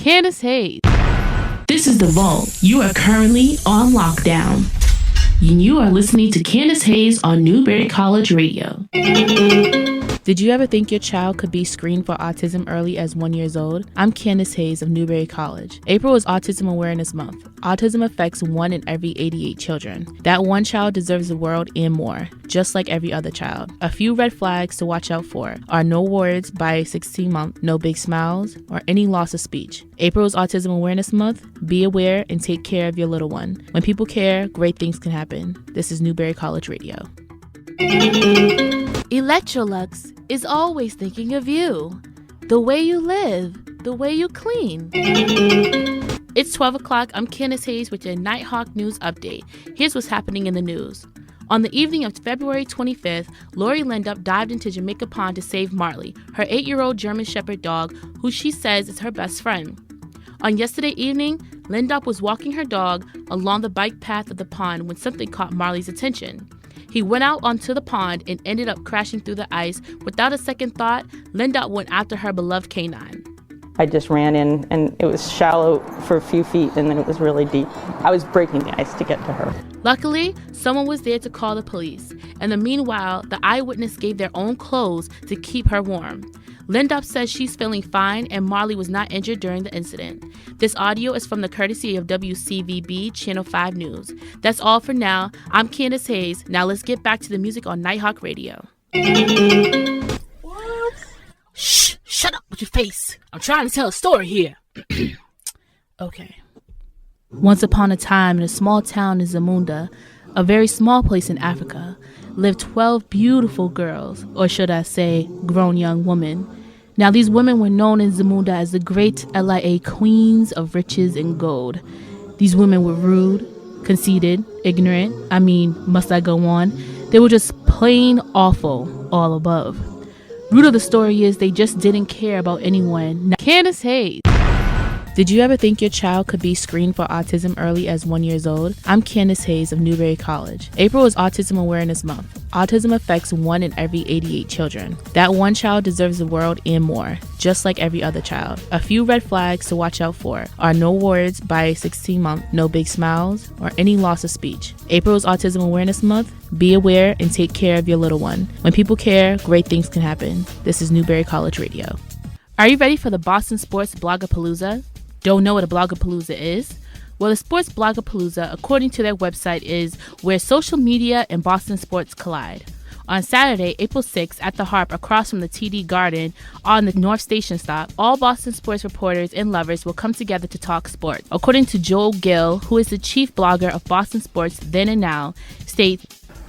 Candice Hayes. This is The Vault. You are currently on lockdown. You are listening to Candice Hayes on Newberry College Radio. Did you ever think your child could be screened for autism early as 1 year old? I'm Candice Hayes of Newberry College. April is Autism Awareness Month. Autism affects 1 in every 88 children. That one child deserves the world and more, just like every other child. A few red flags to watch out for are no words by 16 months, no big smiles, or any loss of speech. April is Autism Awareness Month. Be aware and take care of your little one. When people care, great things can happen. This is Newberry College Radio. Electrolux is always thinking of you. The way you live, the way you clean. It's 12 o'clock. I'm Candice Hayes with your Nighthawk News Update. Here's what's happening in the news. On the evening of February 25th, Lori Lindup dived into Jamaica Pond to save Marley, her 8-year-old German Shepherd dog, who she says is her best friend. On yesterday evening, Lindup was walking her dog along the bike path of the pond when something caught Marley's attention. He went out onto the pond and ended up crashing through the ice. Without a second thought, Lindup went after her beloved canine. I just ran in, and it was shallow for a few feet, and then it was really deep. I was breaking the ice to get to her. Luckily, someone was there to call the police, and meanwhile, the eyewitness gave their own clothes to keep her warm. Lindup says she's feeling fine and Marley was not injured during the incident. This audio is from the courtesy of WCVB Channel 5 News. That's all for now. I'm Candice Hayes. Now let's get back to the music on Nighthawk Radio. What? Shh! Shut up with your face. I'm trying to tell a story here. Okay. Once upon a time in a small town in Zamunda, a very small place in Africa, lived 12 beautiful girls, or should I say, grown young women. Now, these women were known in Zamunda as the great LIA queens of riches and gold. These women were rude, conceited, ignorant. Must I go on? They were just plain awful, all above. Root of the story is they just didn't care about anyone. Now, Candice Hayes. Did you ever think your child could be screened for autism early as 1 year old? I'm Candice Hayes of Newberry College. April is Autism Awareness Month. Autism affects 1 in every 88 children. That one child deserves the world and more, just like every other child. A few red flags to watch out for are no words by 16 months, no big smiles, or any loss of speech. April is Autism Awareness Month. Be aware and take care of your little one. When people care, great things can happen. This is Newberry College Radio. Are you ready for the Boston Sports Blogapalooza? Don't know what a Blogapalooza is? Well, the Sports Blogapalooza, according to their website, is where social media and Boston sports collide. On Saturday, April 6th, at the Harp across from the TD Garden on the North Station stop, all Boston sports reporters and lovers will come together to talk sports. According to Joel Gill, who is the chief blogger of Boston Sports Then and Now, states,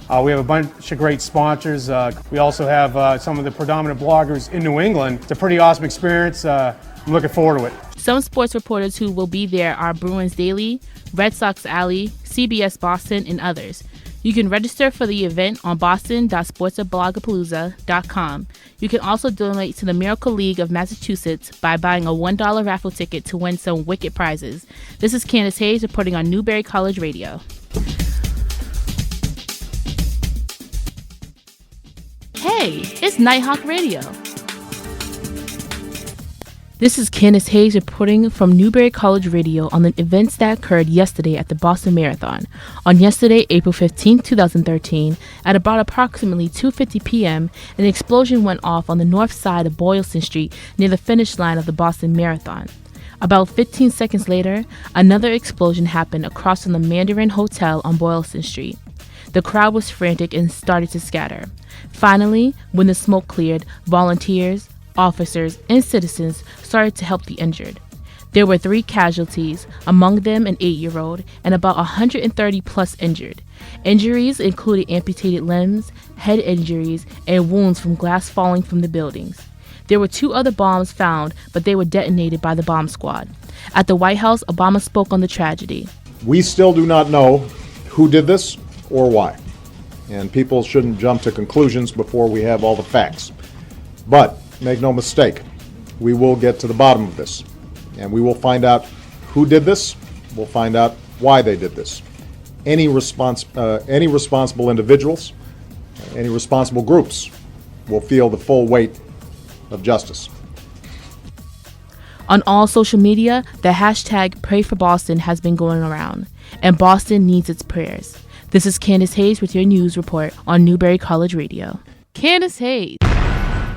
we have a bunch of great sponsors. We also have some of the predominant bloggers in New England. It's a pretty awesome experience. I'm looking forward to it. Some sports reporters who will be there are Bruins Daily, Red Sox Alley, CBS Boston, and others. You can register for the event on boston.sportsblogapalooza.com. You can also donate to the Miracle League of Massachusetts by buying a $1 raffle ticket to win some wicked prizes. This is Candice Hayes reporting on Newberry College Radio. Hey, it's Nighthawk Radio. This is Candice Hayes reporting from Newberry College Radio on the events that occurred yesterday at the Boston Marathon. On yesterday, April 15, 2013, at about approximately 2:50 p.m., an explosion went off on the north side of Boylston Street near the finish line of the Boston Marathon. About 15 seconds later, another explosion happened across from the Mandarin Hotel on Boylston Street. The crowd was frantic and started to scatter. Finally, when the smoke cleared, volunteers, officers, and citizens started to help the injured. There were 3 casualties, among them an 8-year-old, and about 130 plus injured. Injuries included amputated limbs, head injuries, and wounds from glass falling from the buildings. There were 2 other bombs found, but they were detonated by the bomb squad. At the White House, Obama spoke on the tragedy. We still do not know who did this or why, and people shouldn't jump to conclusions before we have all the facts. But make no mistake, we will get to the bottom of this, and we will find out who did this. We'll find out why they did this. Any responsible individuals, any responsible groups will feel the full weight of justice. On all social media, the hashtag Pray for Boston has been going around, and Boston needs its prayers. This is Candice Hayes with your news report on Newberry College Radio. Candice Hayes.